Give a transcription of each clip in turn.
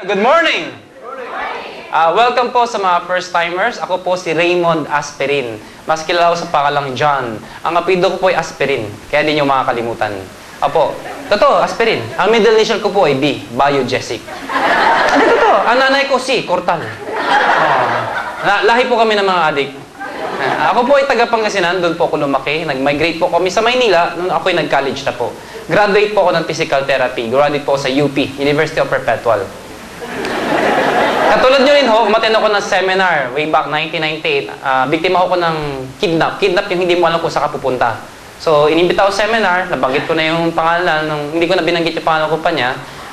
Good morning! Welcome po sa mga first-timers. Ako po si Raymond Asperin. Mas kilala ko sa pangalang John. Ang apelyido ko po ay Asperin, kaya di nyo makakalimutan. Opo, totoo, Asperin. Ang middle initial ko po ay B, Biogesic. Ano totoo? Ang nanay ko si Cortal. Lahi po kami ng mga adik. Ako po ay taga Pangasinan, doon po ako lumaki. Nag-migrate po kami sa Maynila, noon ako ay nag-college na po. Graduate po ako ng physical therapy. Graduate po sa UP, University of Perpetual. Katulad nyo rin ho, umattend ako ng seminar way back 1998. Biktima ako ng kidnap. Kidnap yung hindi mo alam kung saan ka pupunta. So, inimbita ako sa seminar, nabanggit ko na yung pangalan, hindi ko na binanggit yung pangalan ng kumpanya.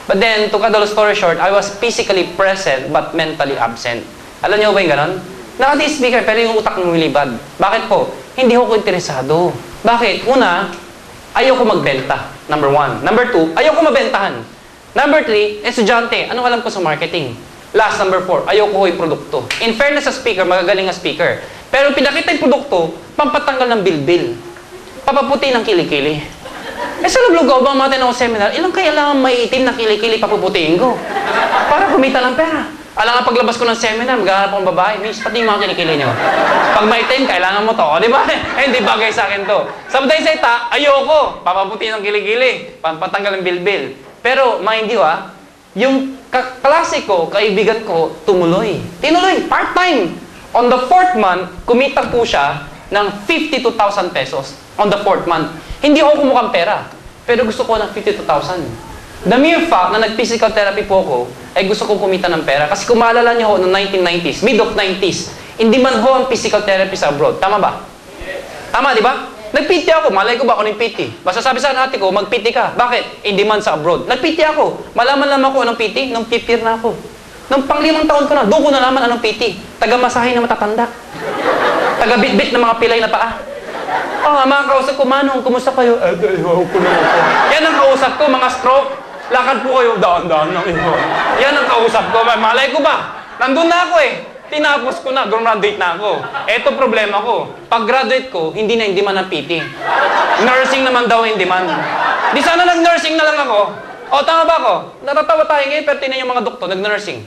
But then, to cut the story short, I was physically present but mentally absent. Alam niyo ba yung ganon? Nakati-speaker pero yung utak mo lumilibad. Bakit po? Hindi ako interesado. Bakit? Una, ayoko magbenta. Number 1. Number 2, ayoko mabentahan. Number 3, estudyante. Anong alam ko sa marketing? Last, number 4, ayoko ko yung produkto. In fairness sa speaker, magagaling ang speaker. Pero pinakita yung produkto, pampatanggal ng bilbil. Papaputi ng kilikili. Sa Lublugaw, ba matin ako seminar, ilang kailangan maiitim na kilikili papuputiin ko? Para kumita ng pera. Alam nga paglabas ko ng seminar, maghahanap akong babae, miss, pati yung mga kilikili nyo. Pag maitim, kailangan mo to. O, di ba? Hindi bagay sa akin to. Sa buday sa ita, ayoko. Papaputi ng kilikili. Pampatanggal ng bilbil. Pero, mind you yung kaklase ko, kaibigan ko, tumuloy. Tinuloy, part-time. On the 4th month, kumita po siya ng 52,000 pesos. On the 4th month. Hindi ako kumukhang pera. Pero gusto ko ng 52,000. The mere fact na nag-physical therapy po ako, ay gusto kong kumita ng pera. Kasi kung maalala niyo ho, noong 1990s, mid of 90s, hindi man ho ang physical therapy sa abroad. Tama ba? Tama, di ba? Nag-PT ako. Malay ko ba ako ng PT? Basta sabi sa ate ko, mag-PT ka. Bakit? Hindi man sa abroad. Nag-PT ako. Malaman naman ko anong PT nung 5th year na ako. Nung pang-5 taon ko na, doon ko nalaman anong PT. Taga-masahe na matatanda. Taga-bit-bit na mga pilay na paa. Mga kausap ko, Manong, kumusta kayo? Yan ang kausap ko, mga stroke. Lakad po kayo, daan-daan lang ito. Yan ang kausap ko. Malay ko ba? Nandun na ako eh. Tinapos ko na, graduate na ako. Eto problema ko. Pag graduate ko, hindi na in demand ang PT. Nursing naman daw in demand. Di sana nag-nursing na lang ako. O, tama ba ako? Natatawa tayo ngayon, pero tinan yung mga doktor, nag-nursing.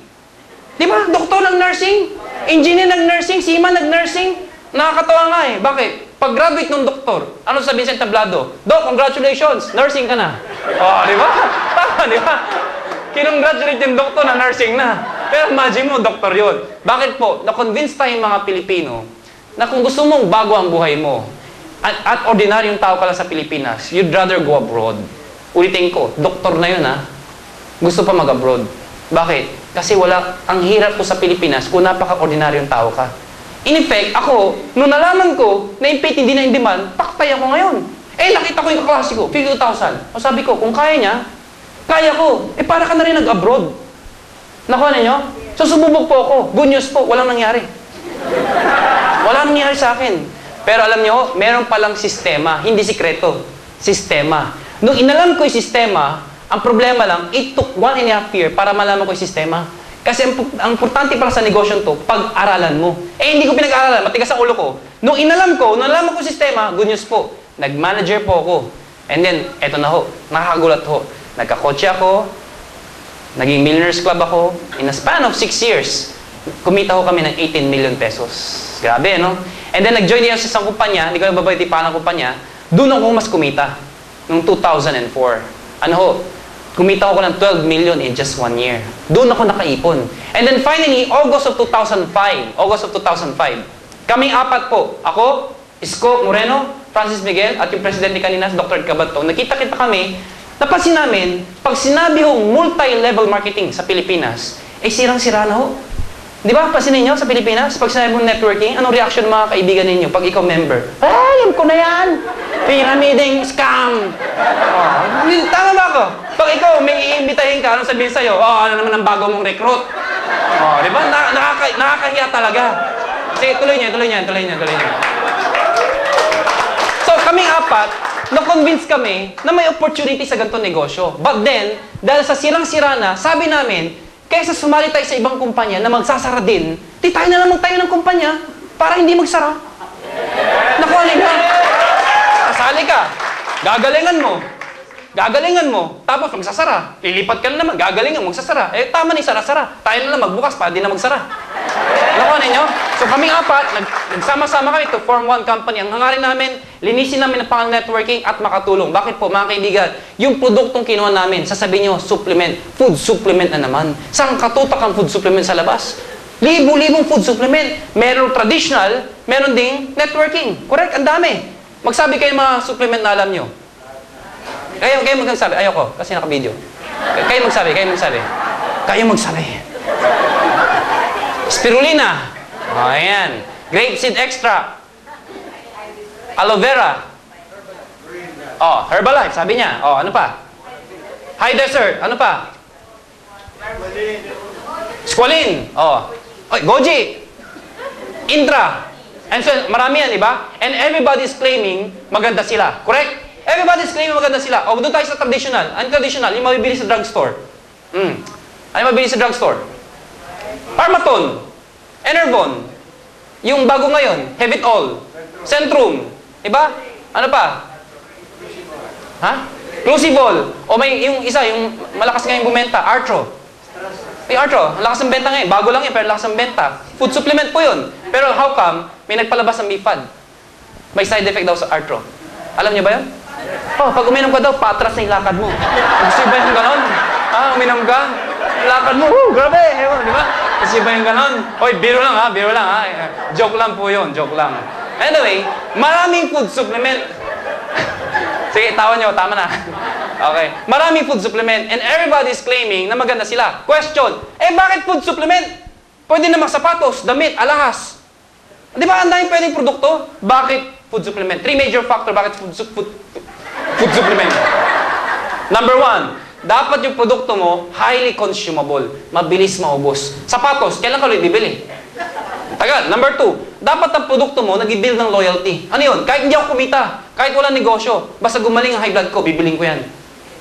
Di ba? Doktor nag-nursing? Engineer nag-nursing? Seaman nag-nursing? Nakakatawa nga eh. Bakit? Pag-graduate ng doktor, ano sabihin sa tablado? Doc, congratulations! Nursing ka na. O, di ba? Tama, di ba? Kinongratulate yung doktor na nursing na. Pero imagine mo, doktor yun. Bakit po? Na-convince tayong mga Pilipino na kung gusto mong bago ang buhay mo at ordinaryong tao ka lang sa Pilipinas, you'd rather go abroad. Ulitin ko, doktor na yun gusto pa mag-abroad. Bakit? Kasi ang hirap ko sa Pilipinas kung napaka-ordinaryong tao ka. In effect, ako, nung nalaman ko na yung PT hindi na in demand, taktay ako ngayon. Nakita ko yung kaklase ko, 52,000. O sabi ko, kung kaya niya, kaya ko. Para ka na rin nag-abroad. Nakuha ninyo? So, sumubok po ako. Good news po, walang nangyari. Walang nangyari sa akin. Pero alam niyo, meron palang sistema, hindi sikreto. Sistema. Nung inalam ko yung sistema, ang problema lang, it took 1.5 years para malaman ko yung sistema. Kasi ang importante para sa negosyo to, pag-aralan mo. Hindi ko pinag-aralan, matigas ang ulo ko. Nung inalam ko, nung nalaman ko yung sistema, good news po, nag-manager po ako. And then, eto na ho, nakakagulat ho. Nagka-kotse ako, naging Millionaires Club ako. In a span of 6 years, kumita ho kami ng 18 million pesos. Grabe, no? And then, nag-join niya sa isang kumpanya, hindi ko nababayad pa ng kumpanya, doon ako mas kumita, noong 2004. Ano ho? Kumita ako ng 12 million in just 1 year. Doon ako nakaipon. And then finally, August of 2005, kaming apat po, ako, Isko Moreno, Francis Miguel, at yung presidente kanina, Dr. Cabato, nakita-kita kami, napansin namin, pag sinabi hong multi-level marketing sa Pilipinas, sirang-sira na ho. Di ba? Pansinin niyo sa Pilipinas, pag sinabi mong networking, anong reaction ng mga kaibigan ninyo pag ikaw member? Alam ko na yan! Pyramiding scam! Tama ba ako? Pag ikaw may iimbitahin ka, anong sabihin sa'yo? Ano naman ang bago mong recruit? Di ba? Nakakahiya talaga. Sige, tuloy niya. So, kaming apat, na-convince kami na may opportunity sa ganitong negosyo. But then, dahil sa sirang-sira na, sabi namin, kaysa sumali tayo sa ibang kumpanya na magsasara din, di tayo na lang magtayo ng kumpanya para hindi magsara. Nakuha niyo ba? Kasali ka. Gagalingan mo. gagalingan mo, tapos magsasara. Lilipat ka na naman, gagalingan mo, magsasara. Eh, tama na yung sara-sara. Tayo na lang magbukas para di na magsara. Nakuha ninyo? So kaming apat, nagsama-sama kami to form one company. Ang hangarin namin, linisin namin ang pangalan networking at makatulong. Bakit po, mga kaibigan? Yung produktong kinuha namin, sasabihin nyo, supplement. Food supplement na naman. Saan katutak ang food supplement sa labas? Libo-libong food supplement. Meron traditional, meron ding networking. Correct? Ang dami. Magsabi kayo mga supplement na alam nyo. Kayo magsabi. Ayoko, kasi naka-video. Kayo magsabi. Kayo magsabi. Spirulina. O, ayan. Grape seed extract. Aloe vera. O, Herbalife, sabi niya. O, ano pa? High desert. Ano pa? Squalene. O. Oy, Goji. Intra. And so, marami yan, di ba? And everybody's claiming maganda sila. Correct? Everybody's claiming maganda sila. O, doon tayo sa traditional. Ano traditional? Yung mabibili sa drugstore. Ano yung mabibili sa drugstore? Parmaton. Enervon. Yung bago ngayon. Hevitol. Centrum. Diba? Ano pa? Ha? Clusivol. O may yung isa, yung malakas ngayon bumenta. Artro. May Artro. Ang lakas ng benta ngayon. Bago lang yun, pero lakas ng benta. Food supplement po yun. Pero how come? May nagpalabas ng Mifad. May side effect daw sa Artro. Alam niyo ba yun? Oh, pag uminom ka daw, patras na yung lakad mo. Gusto ba yung ganon? Uminom ka? Lakad mo, grabe! Di ba? Gusto ba yung ganon? Oy, biro lang ha. Joke lang po yun, joke lang. Anyway, maraming food supplement. Sige, tawa nyo, tama na. Okay. Maraming food supplement and everybody's claiming na maganda sila. Question, bakit food supplement? Pwede namang sapatos, damit, alahas. Di ba, ang daming pwedeng produkto? Bakit food supplement? 3 major factor bakit food supplement. Number 1, dapat yung produkto mo highly consumable, mabilis maubos. Sapatos, kailan ka ulit bibili? Tagal. Number 2, dapat ang produkto mo nag-build ng loyalty. Ano yun? Kahit hindi ako kumita, kahit walang negosyo, basta gumaling ang high blood ko, bibiling ko yan.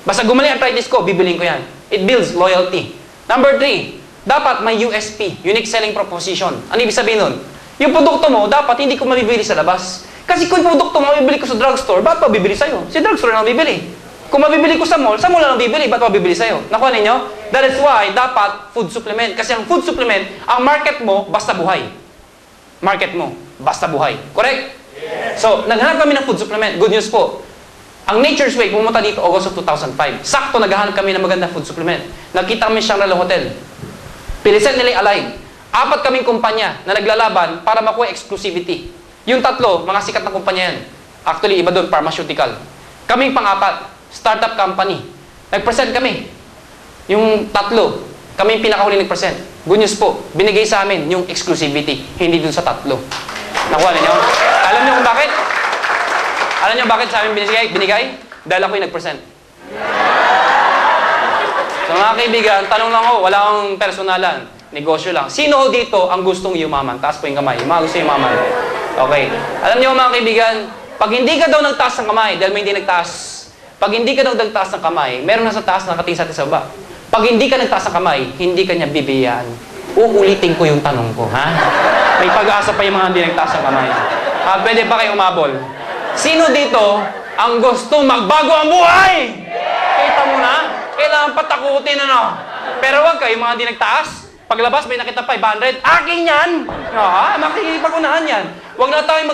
Basta gumaling ang arthritis ko, bibiling ko yan. It builds loyalty. Number 3, dapat may USP, unique selling proposition. Ano ibig sabihin nun? Yung produkto mo, dapat hindi ko mabibili sa labas. Kasi kung yung produkto mo, mabibili ko sa drugstore, ba't pa bibili sa'yo? Si drugstore na mabibili. Kung mabibili ko sa mall na mabibili, ba't pa bibili sa'yo? Nakuha ninyo? That is why, dapat food supplement. Kasi ang food supplement, ang market mo, basta buhay. Market mo, basta buhay. Correct? Yes. So, naghanap kami ng food supplement. Good news po. Ang Nature's Way, pumunta dito August of 2005. Sakto, naghahanap kami ng maganda food supplement. Nagkita kami siyang Shangri-La Hotel. Pilisent nila Alive. 4 kaming kumpanya na naglalaban para makuha exclusivity. Yung 3, mga sikat na kumpanya yan. Actually, iba doon, pharmaceutical. Kaming pang-4, startup company. Nag-present kami. Yung 3, kami yung pinakahuli nag-present. Good news po, binigay sa amin yung exclusivity, hindi dun sa 3. Nakuha ninyo? Alam niyo kung bakit? Alam niyo bakit sa amin binigay? Dahil ako yung nag-present. So mga kaibigan, tanong lang ako, wala akong personalan. Negosyo lang. Sino ho dito ang gustong yumaman? Taas po yung kamay. Yung mga gusto yumaman. Okay. Alam niyo mga kaibigan, pag hindi ka daw nagtaas ng kamay, dahil may hindi nagtaas, pag hindi ka daw nagtaas ng kamay, meron na sa taas na nakatingin sa baba. Pag hindi ka nagtaas ng kamay, hindi ka niya bibiyaan. Uulitin ko yung tanong ko, ha? May pag-asa pa yung mga hindi nagtaas ng kamay. Pwede pa kayo umabol. Sino dito ang gusto magbago ang buhay? Kita mo na? Kailangan patakutin, ano? Pero wag kayo, mga hindi nagtaas. Paglabas, may nakita 500. Akin yan! Makikipag-unahan yan. Huwag na tayo